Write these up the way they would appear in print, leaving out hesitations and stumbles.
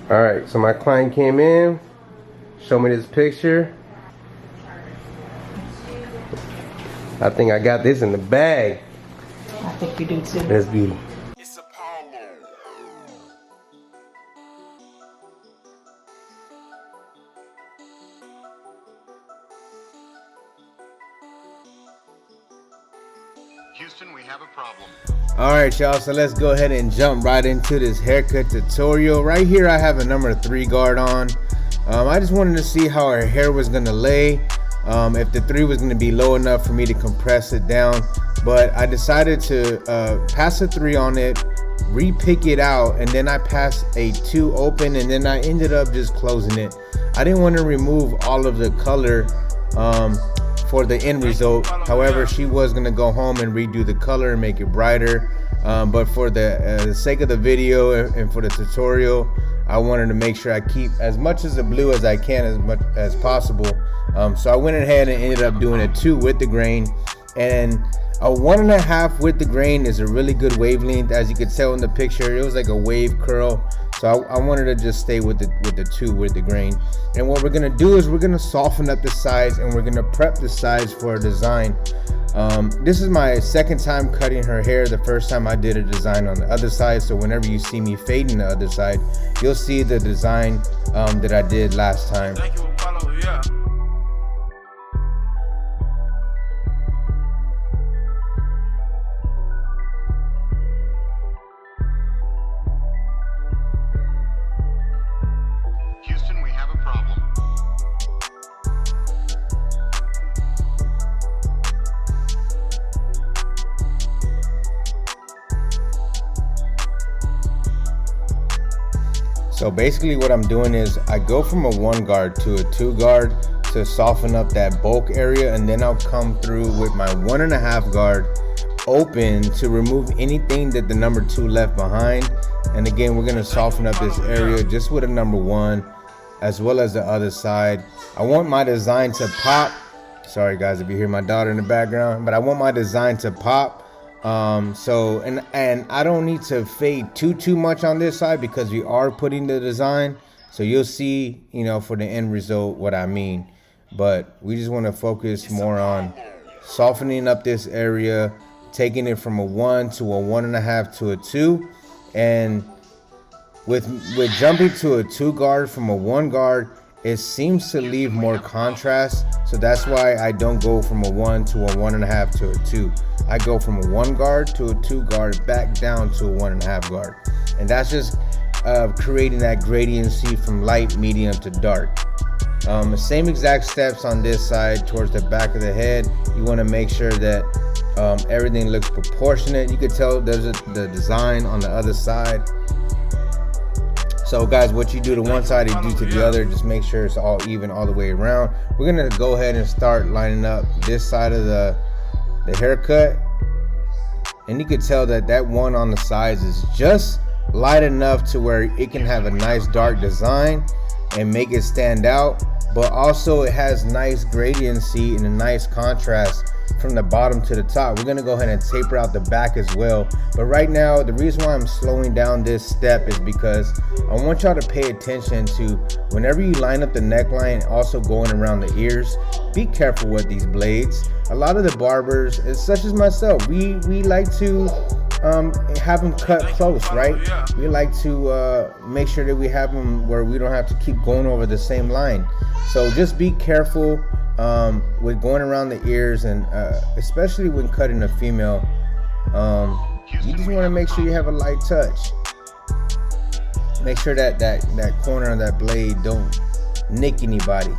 Alright, so my client came in, showed me this picture. I think I got this in the bag. I think you do too. Let's be. Houston, we have a problem. Alright y'all, so let's go ahead and jump right into this haircut tutorial. Right here I have a number 3 guard on. I just wanted to see how her hair was going to lay, if the 3 was going to be low enough for me to compress it down. But I decided to pass a 3 on it, re-pick it out, and then I passed a 2 open, and then I ended up just closing it. I didn't want to remove all of the color for the end result. However, she was gonna go home and redo the color and make it brighter, but for the sake of the video and for the tutorial, I wanted to make sure I keep as much as the blue as I can, as much as possible. So I went ahead and ended up doing a 2 with the grain, and a 1.5 with the grain is a really good wavelength. As you could tell in the picture, it was like a wave curl. So I wanted to just stay with the 2 with the grain. And what we're gonna do is we're gonna soften up the sides, and we're gonna prep the sides for a design. This is my second time cutting her hair. The first time I did a design on the other side. So whenever you see me fading the other side, you'll see the design that I did last time. Thank you, Apollo, yeah. Houston, we have a problem. So basically what I'm doing is I go from a 1 guard to a 2 guard to soften up that bulk area, and then I'll come through with my 1.5 guard open to remove anything that the number 2 left behind. And again, we're gonna soften up this area just with a number 1, as well as the other side. I want my design to pop. Sorry guys if you hear my daughter in the background, but I want my design to pop. And I don't need to fade too much on this side because we are putting the design. So you'll see, you know, for the end result what I mean. But we just want to focus more on softening up this area, taking it from a 1 to a 1.5 to a 2. And with jumping to a 2 guard from a 1 guard, it seems to leave more contrast. So that's why I don't go from a 1 to a 1.5 to a 2. I go from a 1 guard to a 2 guard back down to a 1.5 guard. And that's just creating that gradiency from light, medium to dark. The same exact steps on this side towards the back of the head. You want to make sure that everything looks proportionate. You can tell there's the design on the other side. So guys, what you do to one side, you do to the other. Just make sure it's all even all the way around. We're gonna go ahead and start lining up this side of the haircut. And you can tell that that one on the sides is just light enough to where it can have a nice dark design and make it stand out. But also it has nice gradiency and a nice contrast from the bottom to the top. We're gonna go ahead and taper out the back as well. But right now, the reason why I'm slowing down this step is because I want y'all to pay attention to whenever you line up the neckline, also going around the ears, be careful with these blades. A lot of the barbers, such as myself, we like to have them cut close, right? We like to make sure that we have them where we don't have to keep going over the same line. So just be careful with going around the ears, and especially when cutting a female. You just want to make sure you have a light touch. Make sure that corner of that blade don't nick anybody.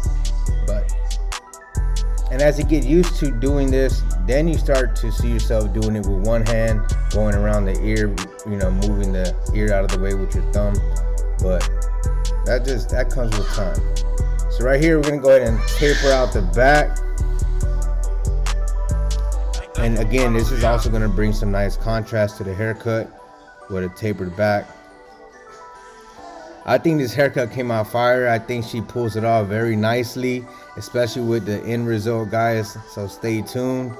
And as you get used to doing this, then you start to see yourself doing it with one hand, going around the ear, you know, moving the ear out of the way with your thumb. But that comes with time. So right here, we're gonna go ahead and taper out the back. And again, this is also gonna bring some nice contrast to the haircut with a tapered back. I think this haircut came out fire. I think she pulls it off very nicely, especially with the end result, guys. So stay tuned.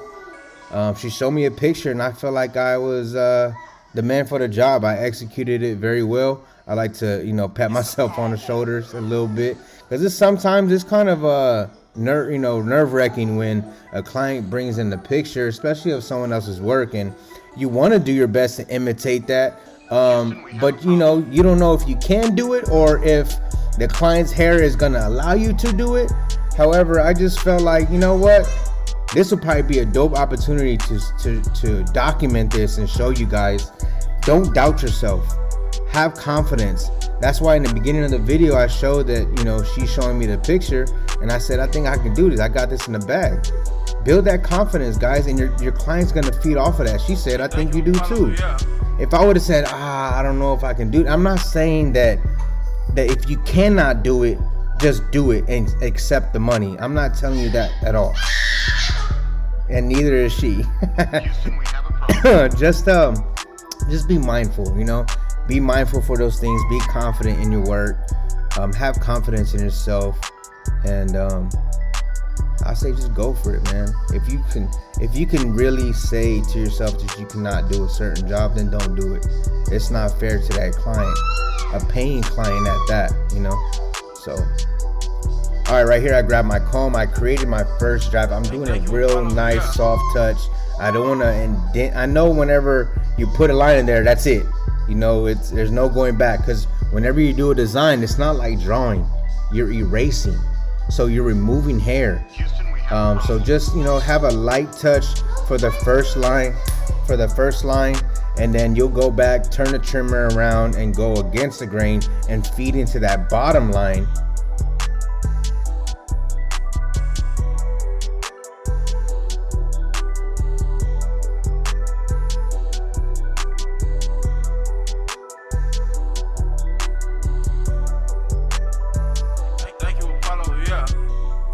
She showed me a picture and I felt like I was the man for the job. I executed it very well. I like to, you know, pat myself on the shoulders a little bit, because sometimes it's kind of nerve-wracking when a client brings in the picture, especially of someone else's work, and you want to do your best to imitate that, but you know, you don't know if you can do it or if the client's hair is gonna allow you to do it. However, I just felt like, you know what, this will probably be a dope opportunity to document this and show you guys. Don't doubt yourself. Have confidence. That's why in the beginning of the video I showed that, you know, she's showing me the picture, and I said, I think I can do this. I got this in the bag. Build that confidence, guys, and your client's gonna feed off of that. She said, I think you do too. If I would have said, I don't know if I can do it, I'm not saying that if you cannot do it, just do it and accept the money. I'm not telling you that at all. And neither is she. Just be mindful, you know. Be mindful for those things. Be confident in your work. Have confidence in yourself, and I say just go for it, man. If you can really say to yourself that you cannot do a certain job, then don't do it. It's not fair to that client, a paying client at that, you know. So, all right, right here I grabbed my comb. I created my first drive. I'm doing a real nice soft touch. I don't want to indent. I know whenever you put a line in there, that's it. You know, there's no going back, because whenever you do a design, it's not like drawing. You're erasing, so you're removing hair. So just, you know, have a light touch for the first line, and then you'll go back, turn the trimmer around, and go against the grain and feed into that bottom line.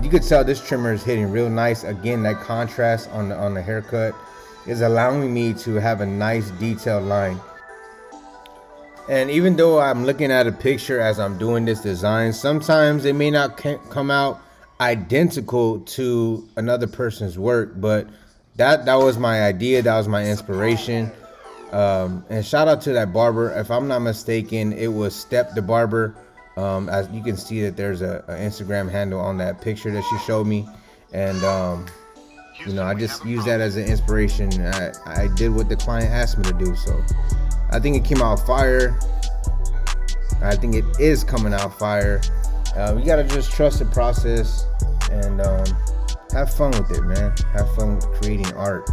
You could tell this trimmer is hitting real nice. Again, that contrast on the haircut is allowing me to have a nice detailed line. And even though I'm looking at a picture as I'm doing this design, sometimes it may not come out identical to another person's work, but that was my idea, that was my inspiration. And shout out to that barber. If I'm not mistaken, it was Step the Barber. As you can see that there's a Instagram handle on that picture that she showed me, and you know, I just used that as an inspiration. I did what the client asked me to do, so I think it came out fire. I think it is coming out fire. You gotta just trust the process and have fun with it, man. Have fun with creating art.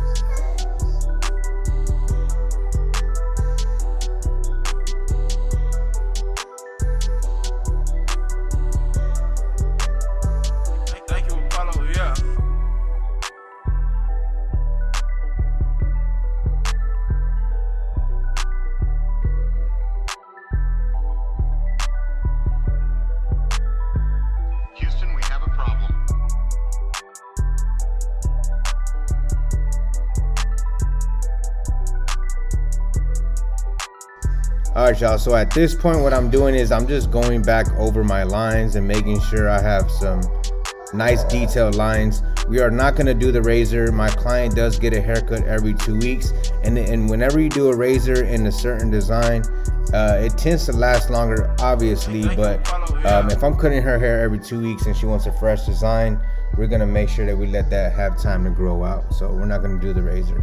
All right, y'all, so at this point what I'm doing is I'm just going back over my lines and making sure I have some nice detailed lines. We are not going to do the razor. My client does get a haircut every 2 weeks, and whenever you do a razor in a certain design, it tends to last longer, obviously, but if I'm cutting her hair every 2 weeks and she wants a fresh design, we're going to make sure that we let that have time to grow out. So we're not going to do the razor.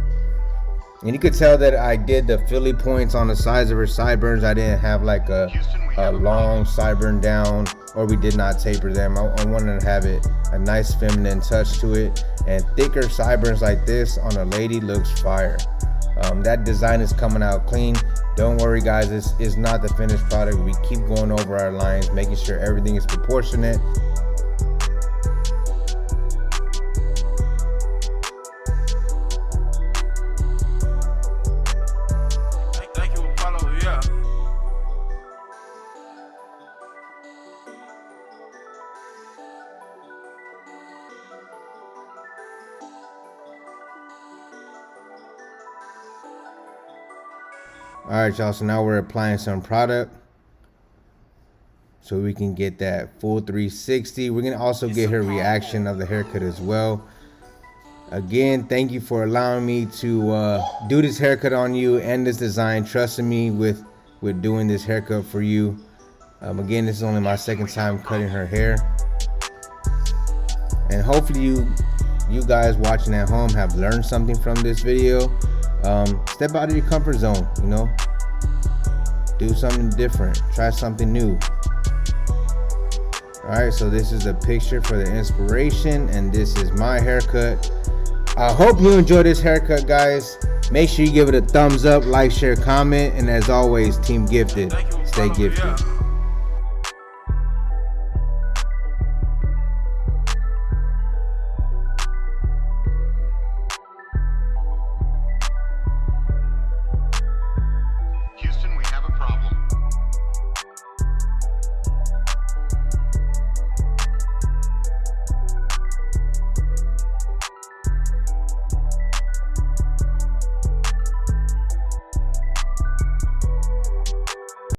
And you could tell that I did the Philly points on the sides of her sideburns. I didn't have like a long sideburn down, or we did not taper them. I wanted to have it a nice feminine touch to it, and thicker sideburns like this on a lady looks fire. That design is coming out clean. Don't worry, guys, this is not the finished product. We keep going over our lines, making sure everything is proportionate. All right, y'all, so now we're applying some product so we can get that full 360. We're gonna also get her reaction of the haircut as well. Again, thank you for allowing me to do this haircut on you and this design, trusting me with with doing this haircut for you. Again, this is only my second time cutting her hair, and hopefully you guys watching at home have learned something from this video. Step out of your comfort zone, you know, do something different, try something new. Alright, so this is a picture for the inspiration, and this is my haircut. I hope you enjoy this haircut, guys. Make sure you give it a thumbs up, like, share, comment, and as always, Team Gifted, stay gifted.